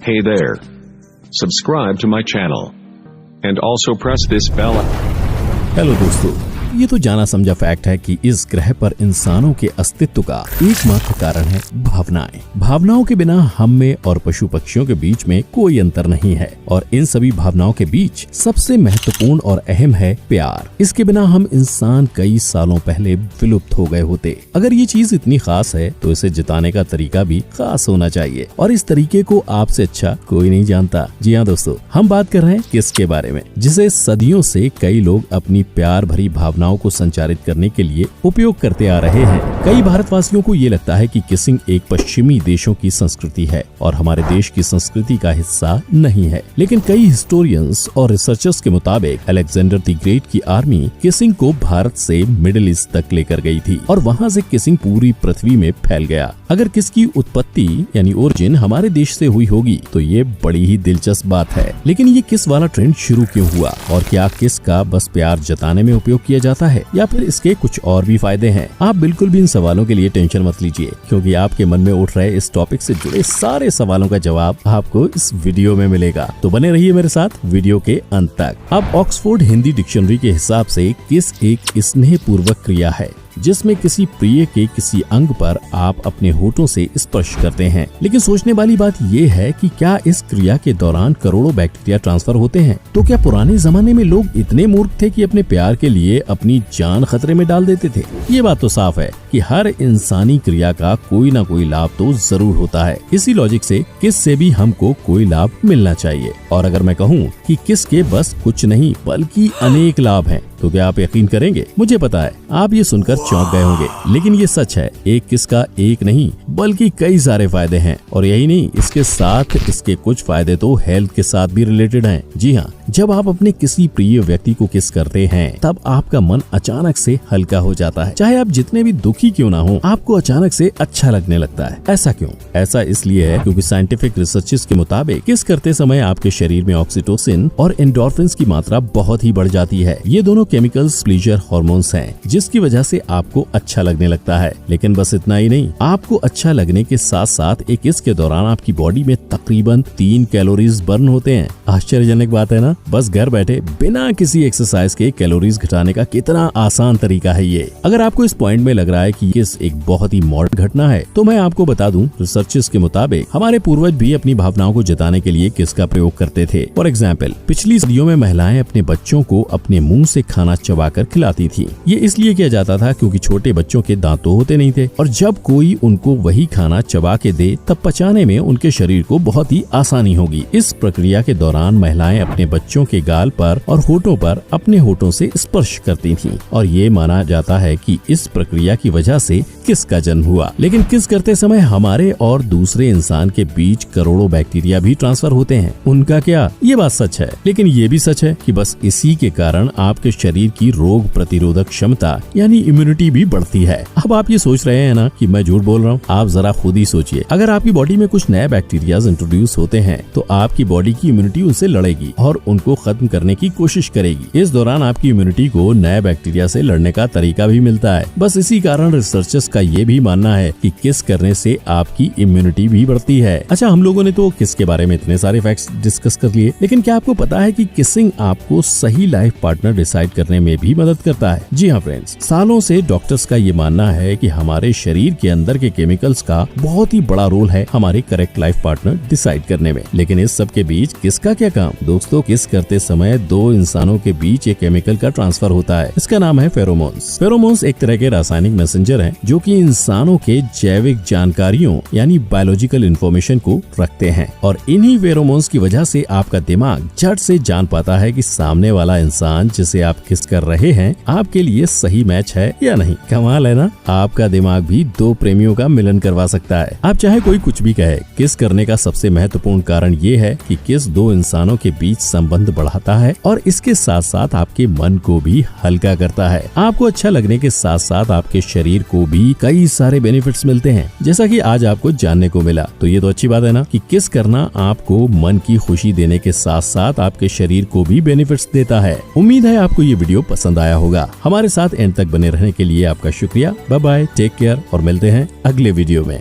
Hey there. Subscribe to my channel. And also press this bell. Hello दोस्तों, ये तो जाना समझा फैक्ट है कि इस ग्रह पर इंसानों के अस्तित्व का एकमात्र कारण है भावनाएं। भावनाओं के बिना हम में और पशु पक्षियों के बीच में कोई अंतर नहीं है और इन सभी भावनाओं के बीच सबसे महत्वपूर्ण और अहम है प्यार। इसके बिना हम इंसान कई सालों पहले विलुप्त हो गए होते। अगर ये चीज इतनी खास है तो इसे जिताने का तरीका भी खास होना चाहिए और इस तरीके को आपसे अच्छा कोई नहीं जानता। जी हाँ दोस्तों, हम बात कर रहे हैं किस के बारे में, जिसे सदियों से कई लोग अपनी प्यार भरी भावनाओं को संचारित करने के लिए उपयोग करते आ रहे हैं। कई भारतवासियों को ये लगता है कि किसिंग एक पश्चिमी देशों की संस्कृति है और हमारे देश की संस्कृति का हिस्सा नहीं है, लेकिन कई हिस्टोरियंस और रिसर्चर्स के मुताबिक अलेक्जेंडर द ग्रेट की आर्मी किसिंग को भारत से मिडिल ईस्ट तक लेकर गई थी और वहाँ से किसिंग पूरी पृथ्वी में फैल गया। अगर किसकी उत्पत्ति यानी ओरिजिन हमारे देश से हुई होगी तो ये बड़ी ही दिलचस्प बात है, लेकिन ये किस वाला ट्रेंड शुरू क्यों हुआ और क्या किस का बस प्यार जताने में उपयोग किया जाता है या फिर इसके कुछ और भी फायदे हैं? आप बिल्कुल भी इन सवालों के लिए टेंशन मत लीजिए, क्योंकि आपके मन में उठ रहे इस टॉपिक से जुड़े सारे सवालों का जवाब आपको इस वीडियो में मिलेगा। तो बने रहिए मेरे साथ वीडियो के अंत तक। अब ऑक्सफोर्ड हिंदी डिक्शनरी के हिसाब से किस एक स्नेह पूर्वक क्रिया है जिसमें किसी प्रिय के किसी अंग पर आप अपने होठों से स्पर्श करते हैं। लेकिन सोचने वाली बात ये है कि क्या इस क्रिया के दौरान करोड़ों बैक्टीरिया ट्रांसफर होते हैं? तो क्या पुराने जमाने में लोग इतने मूर्ख थे कि अपने प्यार के लिए अपनी जान खतरे में डाल देते थे? ये बात तो साफ है कि हर इंसानी क्रिया का कोई ना कोई लाभ तो जरूर होता है। इसी लॉजिक से किस से भी हमको कोई लाभ मिलना चाहिए। और अगर मैं कहूँ कि किस के बस कुछ नहीं बल्कि अनेक लाभ हैं, तो क्या आप यकीन करेंगे? मुझे पता है आप ये सुनकर चौंक गए होंगे, लेकिन ये सच है। एक किस का एक नहीं बल्कि कई सारे फायदे हैं और यही नहीं, इसके साथ इसके कुछ फायदे तो हेल्थ के साथ भी रिलेटेड हैं। जी हाँ, जब आप अपने किसी प्रिय व्यक्ति को किस करते हैं तब आपका मन अचानक से हल्का हो जाता है। चाहे आप जितने भी दुखी क्यों ना हो, आपको अचानक से अच्छा लगने लगता है। ऐसा क्यों? ऐसा इसलिए है क्योंकि साइंटिफिक रिसर्चेस के मुताबिक किस करते समय आपके शरीर में ऑक्सीटोसिन और एंडोर्फिन्स की मात्रा बहुत ही बढ़ जाती है। ये दोनों केमिकल्स प्लेजर हार्मोन्स हैं, जिसकी वजह से आपको अच्छा लगने लगता है। लेकिन बस इतना ही नहीं, आपको अच्छा लगने के साथ साथ एक किस के दौरान आपकी बॉडी में तकरीबन 3 कैलोरीज बर्न होते हैं। आश्चर्यजनक बात है ना? बस घर बैठे बिना किसी एक्सरसाइज के कैलोरीज घटाने का कितना आसान तरीका है ये। अगर आपको इस पॉइंट में लग रहा है कि किस एक बहुत ही मॉडर्न घटना है, तो मैं आपको बता दूं, रिसर्चेस के मुताबिक हमारे पूर्वज भी अपनी भावनाओं को जताने के लिए किस का प्रयोग करते थे। फॉर एग्जाम्पल, पिछली सदियों में महिलाएं अपने बच्चों को अपने मुंह से खाना चबाकर खिलाती थी। ये इसलिए किया जाता था क्योंकि छोटे बच्चों के दांत तो होते नहीं थे और जब कोई उनको वही खाना चबा के दे तब पचाने में उनके शरीर को बहुत ही आसानी होगी। इस प्रक्रिया के दौरान महिलाएं अपने बच्चों के गाल पर और होठों पर अपने होठों से स्पर्श करती थीं और ये माना जाता है कि इस प्रक्रिया की वजह से किस का जन्म हुआ। लेकिन किस करते समय हमारे और दूसरे इंसान के बीच करोड़ों बैक्टीरिया भी ट्रांसफर होते हैं। उनका क्या? ये बात सच है, लेकिन ये भी सच है कि बस इसी के कारण आपके शरीर की रोग प्रतिरोधक क्षमता यानी इम्यूनिटी भी बढ़ती है। अब आप ये सोच रहे हैं ना कि मैं झूठ बोल रहा हूँ? आप जरा खुद ही सोचिए। अगर आपकी बॉडी में कुछ नए बैक्टीरिया इंट्रोड्यूस होते हैं तो आपकी बॉडी की इम्यूनिटी उनसे लड़ेगी और उनको खत्म करने की कोशिश करेगी। इस दौरान आपकी इम्यूनिटी को नए बैक्टीरिया से लड़ने का तरीका भी मिलता है। बस इसी कारण रिसर्चर्स का ये भी मानना है कि किस करने से आपकी इम्यूनिटी भी बढ़ती है। अच्छा, हम लोगों ने तो किस के बारे में इतने सारे फैक्ट्स डिस्कस कर लिए, लेकिन क्या आपको पता है कि किसिंग आपको सही लाइफ पार्टनर डिसाइड करने में भी मदद करता है? जी हाँ फ्रेंड्स, सालों से डॉक्टर्स का ये मानना है कि हमारे शरीर के अंदर के केमिकल्स का बहुत ही बड़ा रोल है हमारे करेक्ट लाइफ पार्टनर डिसाइड करने में। लेकिन इस सब के बीच किसका क्या काम? दोस्तों, किस करते समय दो इंसानों के बीच एक केमिकल का ट्रांसफर होता है। इसका नाम है फेरोमोन्स। फेरोमोन्स एक तरह के रासायनिक मैसेंजर हैं जो कि इंसानों के जैविक जानकारियों यानी बायोलॉजिकल इंफॉर्मेशन को रखते हैं और इन्हीं फेरोमोन्स की वजह से आपका दिमाग झट से जान पाता है कि सामने वाला इंसान जिसे आप किस कर रहे हैं आपके लिए सही मैच है या नहीं। कमाल है ना? आपका दिमाग भी दो प्रेमियों का मिलन करवा सकता है। आप चाहे कोई कुछ भी कहे, किस करने का सबसे महत्वपूर्ण कारण ये है कि किस दो इंसानों के बीच संबंध बढ़ाता है और इसके साथ साथ आपके मन को भी हल्का करता है। आपको अच्छा लगने के साथ साथ आपके शरीर को भी कई सारे बेनिफिट्स मिलते हैं, जैसा कि आज आपको जानने को मिला। तो ये तो अच्छी बात है ना कि किस करना आपको मन की खुशी देने के साथ साथ आपके शरीर को भी बेनिफिट्स देता है। उम्मीद है आपको ये वीडियो पसंद आया होगा। हमारे साथ एंड तक बने रहने के लिए आपका शुक्रिया। बाय बाय, टेक केयर और मिलते हैं अगले वीडियो में।